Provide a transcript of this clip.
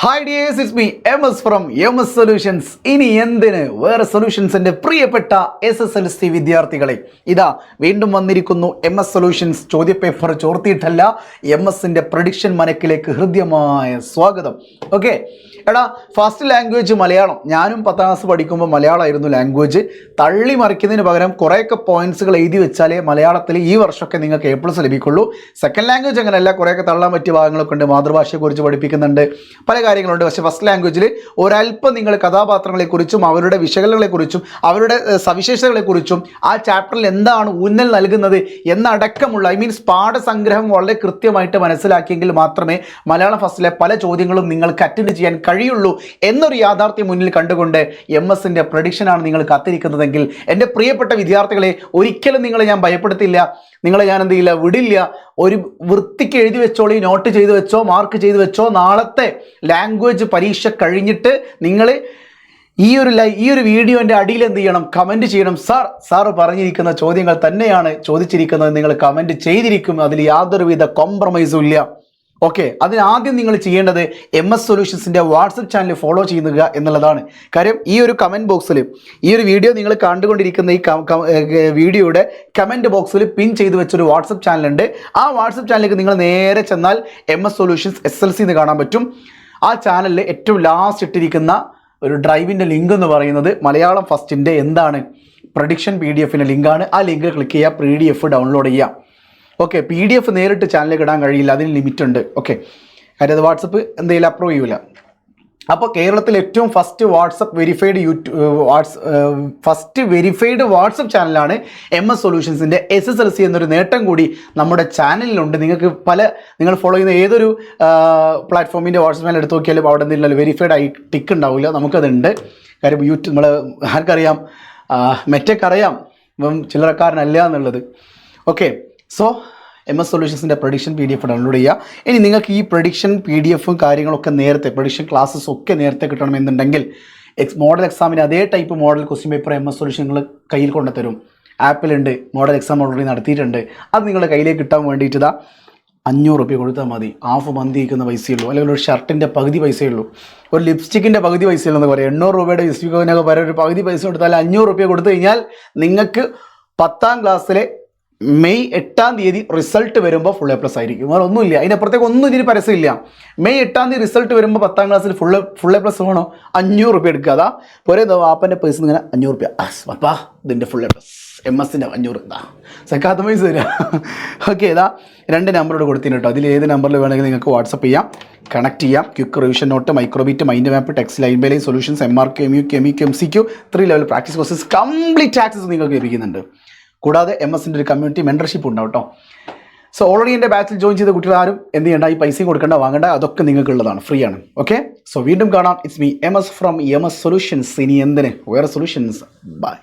Hi dears, it's me MS from MS solutions. ഇനി എന്തിന് വേറെ സൊല്യൂഷൻസിൻ്റെ പ്രിയപ്പെട്ട SSLC വിദ്യാർത്ഥികളെ, ഇതാ വീണ്ടും വന്നിരിക്കുന്നു MS സൊല്യൂഷൻസ്. ചോദ്യപേപ്പർ ചോർത്തിയിട്ടല്ല, MSൻ്റെ പ്രഡിക്ഷൻ മനക്കിലേക്ക് ഹൃദ്യമായ സ്വാഗതം. ഓക്കെ എടാ, ഫസ്റ്റ് ലാംഗ്വേജ് മലയാളം. ഞാനും 10ാം ക്ലാസ് പഠിക്കുമ്പോൾ മലയാളമായിരുന്നു ലാംഗ്വേജ്. തള്ളി മറിക്കുന്നതിന് പകരം കുറേയൊക്കെ പോയിന്റ്സുകൾ എഴുതി വെച്ചാലേ മലയാളത്തിൽ ഈ വർഷമൊക്കെ നിങ്ങൾക്ക് A+ ലഭിക്കുള്ളൂ. സെക്കൻഡ് ലാംഗ്വേജ് അങ്ങനെയല്ല, കുറേയൊക്കെ തള്ളാൻ പറ്റിയ ഭാഗങ്ങളൊക്കെ ഉണ്ട്. മാതൃഭാഷയെക്കുറിച്ച് പഠിപ്പിക്കുന്നുണ്ട്, പല കാര്യങ്ങളുണ്ട്. പക്ഷേ ഫസ്റ്റ് ലാംഗ്വേജിൽ ഒരല്പം നിങ്ങൾ കഥാപാത്രങ്ങളെക്കുറിച്ചും അവരുടെ വിശകലനങ്ങളെക്കുറിച്ചും അവരുടെ സവിശേഷതകളെക്കുറിച്ചും ആ ചാപ്റ്ററിൽ എന്താണ് ഊന്നൽ നൽകുന്നത് എന്നടക്കമുള്ള പാഠസംഗ്രഹം വളരെ കൃത്യമായിട്ട് മനസ്സിലാക്കിയെങ്കിൽ മാത്രമേ മലയാളം ഫസ്റ്റിലെ പല ചോദ്യങ്ങളും നിങ്ങൾക്ക് അറ്റൻഡ് ചെയ്യാൻ കഴിയുള്ളൂ എന്നൊരു യാഥാർത്ഥ്യം മുന്നിൽ കണ്ടുകൊണ്ട് MSൻ്റെ പ്രഡിക്ഷനാണ് നിങ്ങൾ കാത്തിരിക്കുന്നതെങ്കിൽ എൻ്റെ പ്രിയപ്പെട്ട വിദ്യാർത്ഥികളെ, ഒരിക്കലും നിങ്ങളെ ഞാൻ ഭയപ്പെടുത്തില്ല, നിങ്ങളെ ഞാൻ എന്ത് ചെയ്യില്ല, വിടില്ല. ഒരു വൃത്തിക്ക് എഴുതി വെച്ചോളി, നോട്ട് ചെയ്ത് വെച്ചോ, മാർക്ക് ചെയ്ത് വെച്ചോ. നാളത്തെ ലാംഗ്വേജ് പരീക്ഷ കഴിഞ്ഞിട്ട് നിങ്ങൾ ഈ ഒരു വീഡിയോൻ്റെ അടിയിൽ എന്ത് ചെയ്യണം, കമൻറ്റ് ചെയ്യണം. സാറ് പറഞ്ഞിരിക്കുന്ന ചോദ്യങ്ങൾ തന്നെയാണ് ചോദിച്ചിരിക്കുന്നത്, നിങ്ങൾ കമൻറ്റ് ചെയ്തിരിക്കും, അതിൽ യാതൊരുവിധ കോംപ്രമൈസും ഇല്ല. ഓക്കെ, അതിനാദ്യം നിങ്ങൾ ചെയ്യേണ്ടത് MS സൊല്യൂഷൻസിൻ്റെ വാട്സപ്പ് ചാനൽ ഫോളോ ചെയ്യുക എന്നുള്ളതാണ്. കാര്യം ഈ ഒരു കമൻറ്റ് ബോക്സിൽ, ഈ ഒരു വീഡിയോ നിങ്ങൾ കണ്ടുകൊണ്ടിരിക്കുന്ന ഈ വീഡിയോയുടെ കമൻറ്റ് ബോക്സിൽ പിൻ ചെയ്ത് വെച്ചൊരു വാട്സപ്പ് ചാനലുണ്ട്. ആ വാട്സപ്പ് ചാനലിലേക്ക് നിങ്ങൾ നേരെ ചെന്നാൽ MS സൊല്യൂഷൻസ് SLC എന്ന് കാണാൻ പറ്റും. ആ ചാനലിൽ ഏറ്റവും ലാസ്റ്റ് ഇട്ടിരിക്കുന്ന ഒരു ഡ്രൈവിൻ്റെ ലിങ്ക് എന്ന് പറയുന്നത് മലയാളം ഫസ്റ്റിൻ്റെ എന്താണ് പ്രഡിക്ഷൻ PDF ലിങ്കാണ്. ആ ലിങ്ക് ക്ലിക്ക് ചെയ്യുക, PDF ഡൗൺലോഡ് ചെയ്യുക. ഓക്കെ, PDF നേരിട്ട് ചാനലിലേക്ക് ഇടാൻ കഴിയില്ല, അതിന് ലിമിറ്റ് ഉണ്ട്. ഓക്കെ, കാര്യം അത് വാട്സപ്പ് എന്തെങ്കിലും അപ്രൂവ് ചെയ്യില്ല. അപ്പോൾ കേരളത്തിൽ ഏറ്റവും ഫസ്റ്റ് വെരിഫൈഡ് വാട്സപ്പ് ചാനലാണ് MS സൊല്യൂഷൻസിൻ്റെ SSLC എന്നൊരു നേട്ടം കൂടി നമ്മുടെ ചാനലിലുണ്ട്. നിങ്ങൾ ഫോളോ ചെയ്യുന്ന ഏതൊരു പ്ലാറ്റ്ഫോമിൻ്റെ വാട്സപ്പ് ചാനൽ എടുത്ത് നോക്കിയാലും അവിടെ എന്തെങ്കിലും വെരിഫൈഡ് ആയി ടിക്ക് ഉണ്ടാവില്ല. നമുക്കതുണ്ട്. കാര്യം നമ്മൾ ആർക്കറിയാം, മെറ്റക്കറിയാം ചില്ലറക്കാരനല്ല എന്നുള്ളത്. ഓക്കെ, സോ MS സൊല്യൂഷൻസിൻ്റെ പ്രഡിക്ഷൻ PDF ഡൗൺലോഡ് ചെയ്യുക. ഇനി നിങ്ങൾക്ക് ഈ പ്രഡിക്ഷൻ PDFും കാര്യങ്ങളൊക്കെ നേരത്തെ, പ്രഡിക്ഷൻ ക്ലാസ്സസ് ഒക്കെ നേരത്തെ കിട്ടണമെന്നുണ്ടെങ്കിൽ മോഡൽ എക്സാമിന് അതേ type model question paper MS solution നിങ്ങൾ കയ്യിൽ കൊണ്ടുതരും. ആപ്പിലുണ്ട്, മോഡൽ എക്സാം ഓൾറെഡി നടത്തിയിട്ടുണ്ട്. അത് നിങ്ങളുടെ കയ്യിലേക്ക് കിട്ടാൻ വേണ്ടിയിട്ട് 500 രൂപ കൊടുത്താൽ മതി. ഹാഫ് മന്തി ഇരിക്കുന്ന പൈസയുള്ളൂ, അല്ലെങ്കിൽ ഒരു ഷർട്ടിൻ്റെ പകുതി പൈസയുള്ളൂ, ഒരു ലിപ്സ്റ്റിക്കിൻ്റെ പകുതി പൈസയുള്ളൂ എന്ന് പറയാം. 800 രൂപയുടെ ലിപ്സ്റ്റിക്കിനൊക്കെ പറയാൻ ഒരു പകുതി പൈസ കൊടുത്താൽ 500 രൂപ കൊടുത്തു കഴിഞ്ഞാൽ നിങ്ങൾക്ക് 10ാം ക്ലാസ്സിലെ മെയ് 8ാം തീയതി റിസൾട്ട് വരുമ്പോൾ ഫുൾ A+ ആയിരിക്കും. വേറെ ഒന്നുമില്ല, അതിനപ്പുറത്തേക്ക് ഒന്നും ഇതിന് പരസ്യമില്ല. മെയ് 8ാം തീയതി റിസൾട്ട് വരുമ്പോൾ 10ാം ക്ലാസ്സിൽ ഫുൾ A+ വേണോ, 500 രൂപ എടുക്കുക. അതാ പോരെ, വാപ്പൻ്റെ പൈസ ഇങ്ങനെ 500 രൂപ, വാപ്പാ ഇതിൻ്റെ ഫുൾ A+, MSൻ്റെ 500 ഇതാ സക്കാത്ത പൈസ തരാം. ഓക്കെ, ഇതാ 2 നമ്പറോട് കൊടുത്തിട്ടുണ്ട് കേട്ടോ. അതിൽ ഏത് നമ്പറിൽ വേണമെങ്കിൽ നിങ്ങൾക്ക് വാട്സപ്പ് ചെയ്യാം, കണക്ട് ചെയ്യാം. Quick revision note, microbeat, mind map, text, line by line solutions, MRQ, MU, MCQ 3 level practice courses complete access നിങ്ങൾക്ക് ലഭിക്കുന്നുണ്ട്. കൂടാതെ MSൻ്റെ ഒരു കമ്മ്യൂണിറ്റി മെൻറ്റർഷിപ്പ് ഉണ്ടാവും കേട്ടോ. സോ ഓൾറെഡി എൻ്റെ ബാച്ചിൽ ജോയിൻ ചെയ്ത കുട്ടികൾ ആരും എന്ത് ചെയ്യേണ്ട, ഈ പൈസയും കൊടുക്കേണ്ട, വാങ്ങേണ്ട, അതൊക്കെ നിങ്ങൾക്കുള്ളതാണ്, ഫ്രീ ആണ്. ഓക്കെ, സോ വീണ്ടും കാണാം. It's me MS from MS solutions. ഇനി എന്തിന് വേറെ സൊല്യൂഷൻസ്. ബൈ.